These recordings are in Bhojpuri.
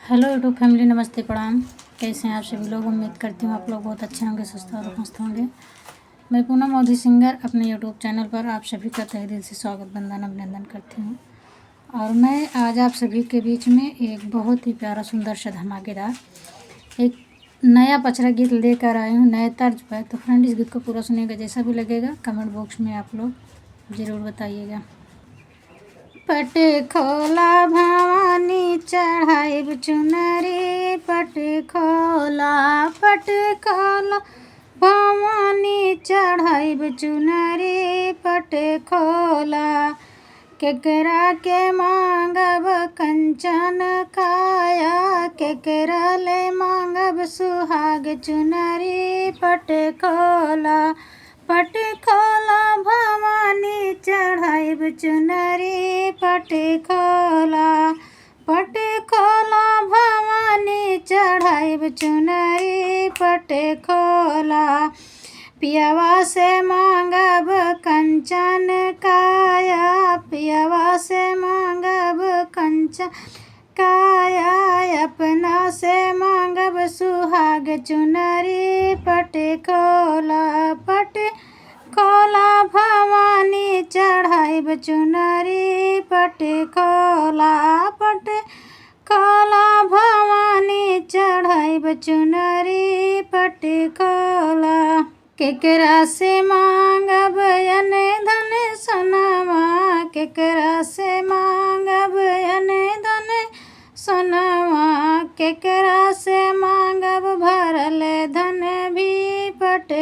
हेलो यूट्यूब फैमिली, नमस्ते प्रणाम। कैसे हैं आप सभी लोग? उम्मीद करती हूँ आप लोग बहुत अच्छे होंगे, स्वस्थ और मस्त होंगे। मैं पूनम मोदी सिंगर अपने यूट्यूब चैनल पर आप सभी का तहे दिल से स्वागत, वंदन, अभिनंदन करती हूँ। और मैं आज आप सभी के बीच में एक बहुत ही प्यारा, सुंदर सा, धमाकेदार एक नया पचरा गीत लेकर आई हूँ, नए तर्ज पर। तो फ्रेंड, इस गीत को पूरा सुनिएगा, जैसा भी लगेगा कमेंट बॉक्स में आप लोग ज़रूर बताइएगा। पट खोला भवानी चढ़ाइब चुनरी, पट खोला भवानी चढ़ाइब चुनरी, पट खोला। केकरा के मांगब कंचन काया, केकरा ले मांगब सुहाग चुनरी, पट खोला भवानी चढ़ाइब चुनरी, पट खोला भवानी चढ़ाइब चुनरी, पट खोला। पियवा से मांगब कंचन काया, पियवा से मांगब कंचन काया, अपना से मांगब सुहाग चुनरी, पट खोला भवानी चढ़ाइब चुनरी, पट खोला भवानी चढ़ाइब चुनरी, पट खोला। केकरा से मांगब अन धन सोनमा, केकरा से मांगब अन धन सोनमा, केकरा से मांगब भरल धन भी, पट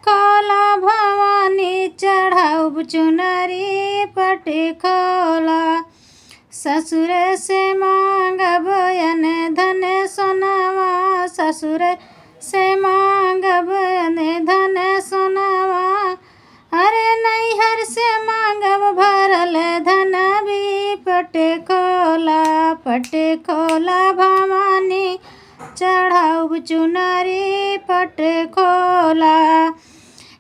खोला भवानी चढ़ाउब चुनरी, पट खोला। ससुर से मांगब अन धन सोनवा, ससुर से मांगब अन धन सोनवा, अरे नैहर से मांगब भरल धन भी, पट खोला भवानी चढ़ाउब चुनरी, पट खोला।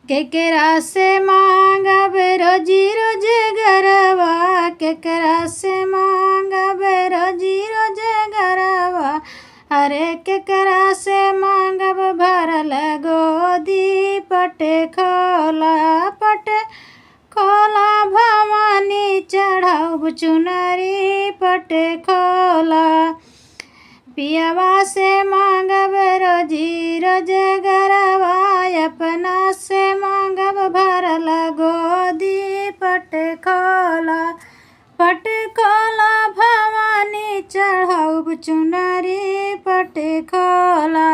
केकरा से मांगब रोजी रोजगरवा, केकरा से मांगब रोजी रोजगरवा, अरे केकरा से मांगब भरल गोदी, पट खोला भवानी चढ़ाउब चुनरी, पट खोला। पियवा से मांगब रोजी रोजगरवा, अपना से मांगब भरल गोदी, पट खोला भवानी चढ़ाउब चुनरी, पट खोला।